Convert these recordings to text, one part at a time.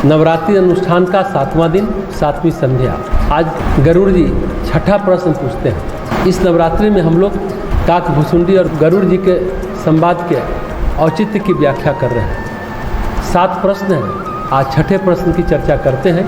नवरात्रि अनुष्ठान का 7वां दिन, 7वीं संध्या। आज गरुड़ जी छठा प्रश्न पूछते हैं। इस नवरात्रि में हम लोग काकभुसुंडी और गरुड़ जी के संवाद के औचित्य की व्याख्या कर रहे हैं। 7 प्रश्न हैं, आज छठे प्रश्न की चर्चा करते हैं।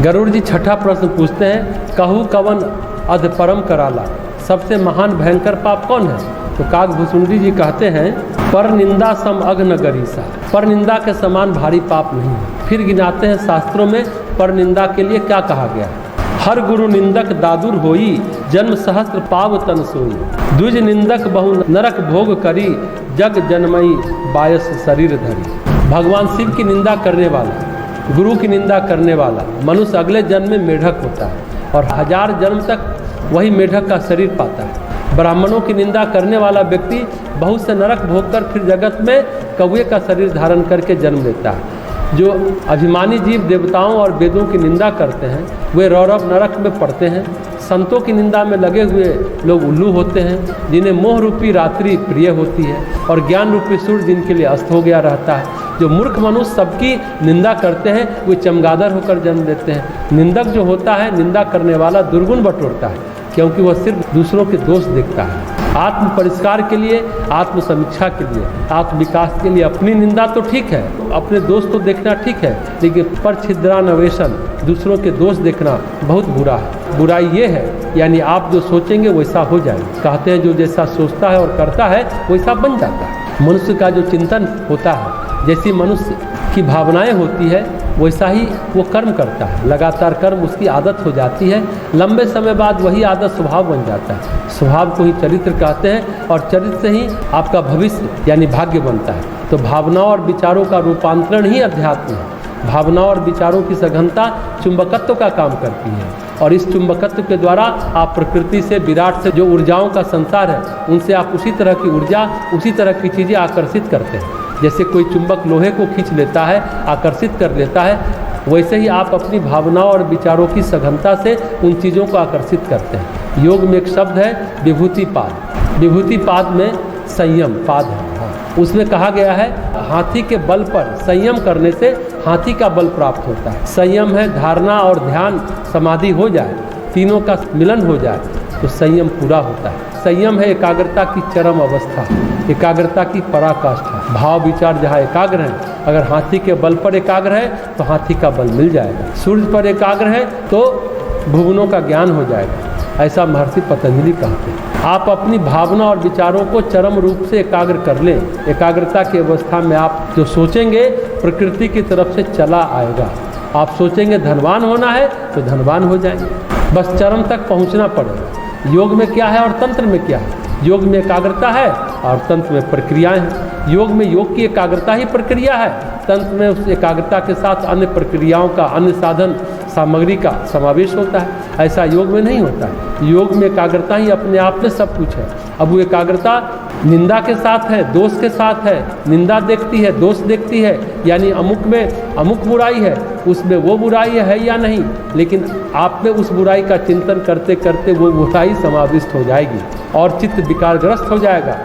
गरुड़ जी छठा प्रश्न पूछते हैं, कहू कवन अध परम कराला, सबसे महान भयंकर पाप कौन है? तो काकभुसुंडी जी कहते हैं, पर निंदा सम अघ्न गरीसा, पर निंदा के समान भारी पाप नहीं है। फिर गिनाते हैं शास्त्रों में पर निंदा के लिए क्या कहा गया है। हर गुरु निंदक दादुर होई, जन्म सहस्त्र पाव तन सोई, द्विज निंदक बहु नरक भोग करी, जग जन्मई बायस शरीर धरी। भगवान शिव की निंदा करने वाला, गुरु की निंदा करने वाला मनुष्य अगले जन्म में मेढक होता है और 1000 जन्म तक वही मेढक का शरीर पाता है। ब्राह्मणों की निंदा करने वाला व्यक्ति बहुत से नरक भोगकर फिर जगत में कौवे का शरीर धारण करके जन्म लेता है। जो अभिमानी जीव देवताओं और वेदों की निंदा करते हैं वे रौरव नरक में पड़ते हैं। संतों की निंदा में लगे हुए लोग उल्लू होते हैं, जिन्हें मोह रूपी रात्रि प्रिय होती है और ज्ञान रूपी सूर्य जिनके लिए अस्त हो गया रहता है। जो मूर्ख मनुष्य सबकी निंदा करते हैं वे चमगादड़ होकर जन्म लेते हैं। निंदक जो होता है, निंदा करने वाला दुर्गुण बटोरता है, क्योंकि वह सिर्फ दूसरों के दोष देखता है। आत्म परिष्कार के लिए, आत्म समीक्षा के लिए, आत्म विकास के लिए अपनी निंदा तो ठीक है, अपने दोष को देखना ठीक है, लेकिन पर छिद्रान्वेषण, दूसरों के दोष देखना बहुत बुरा है। बुराई ये है, यानी आप जो सोचेंगे वैसा हो जाएगा। कहते हैं जो जैसा सोचता है और करता है वैसा बन जाता है। मनुष्य का जो चिंतन होता है, जैसी मनुष्य की भावनाएं होती है वैसा ही वो कर्म करता है। लगातार कर्म उसकी आदत हो जाती है, लंबे समय बाद वही आदत स्वभाव बन जाता है। स्वभाव को ही चरित्र कहते हैं और चरित्र से ही आपका भविष्य यानी भाग्य बनता है। तो भावनाओं और विचारों का रूपांतरण ही अध्यात्म है। भावनाओं और विचारों की सघनता चुंबकत्व का काम करती है और इस चुंबकत्व के द्वारा आप प्रकृति से, विराट से जो ऊर्जाओं का संसार है, उनसे आप उसी तरह की ऊर्जा, उसी तरह की चीज़ें आकर्षित करते हैं। जैसे कोई चुंबक लोहे को खींच लेता है, आकर्षित कर लेता है, वैसे ही आप अपनी भावनाओं और विचारों की सघनता से उन चीज़ों को आकर्षित करते हैं। योग में एक शब्द है विभूतिपाद। विभूतिपाद में संयम पाद है। उसमें कहा गया है हाथी के बल पर संयम करने से हाथी का बल प्राप्त होता है। संयम है धारणा और ध्यान समाधि हो जाए, तीनों का मिलन हो जाए तो संयम पूरा होता है। संयम है एकाग्रता की चरम अवस्था, एकाग्रता की पराकाष्ठा। भाव विचार जहाँ एकाग्र है, अगर हाथी के बल पर एकाग्र है तो हाथी का बल मिल जाएगा। सूर्य पर एकाग्र है तो भुवनों का ज्ञान हो जाएगा, ऐसा महर्षि पतंजलि कहते हैं। आप अपनी भावना और विचारों को चरम रूप से एकाग्र कर लें। एकाग्रता की अवस्था में आप जो सोचेंगे प्रकृति की तरफ से चला आएगा। आप सोचेंगे धनवान होना है तो धनवान हो जाएंगे, बस चरम तक पहुंचना पड़ेगा। योग में क्या है और तंत्र में क्या है? योग में एकाग्रता है और तंत्र में प्रक्रियाएं हैं। योग में योग की एकाग्रता ही प्रक्रिया है, तंत्र में उस एकाग्रता के साथ अन्य प्रक्रियाओं का, अन्य साधन सामग्री का समावेश होता है। ऐसा योग में नहीं होता है। योग में एकाग्रता ही अपने आप में सब कुछ है। अब वो एकाग्रता निंदा के साथ है, दोष के साथ है। निंदा देखती है, दोष देखती है, यानी अमुक में अमुक बुराई है, उसमें वो बुराई है या नहीं, लेकिन आप में उस बुराई का चिंतन करते करते वो बुराई समाविष्ट हो जाएगी और चित्त विकारग्रस्त हो जाएगा।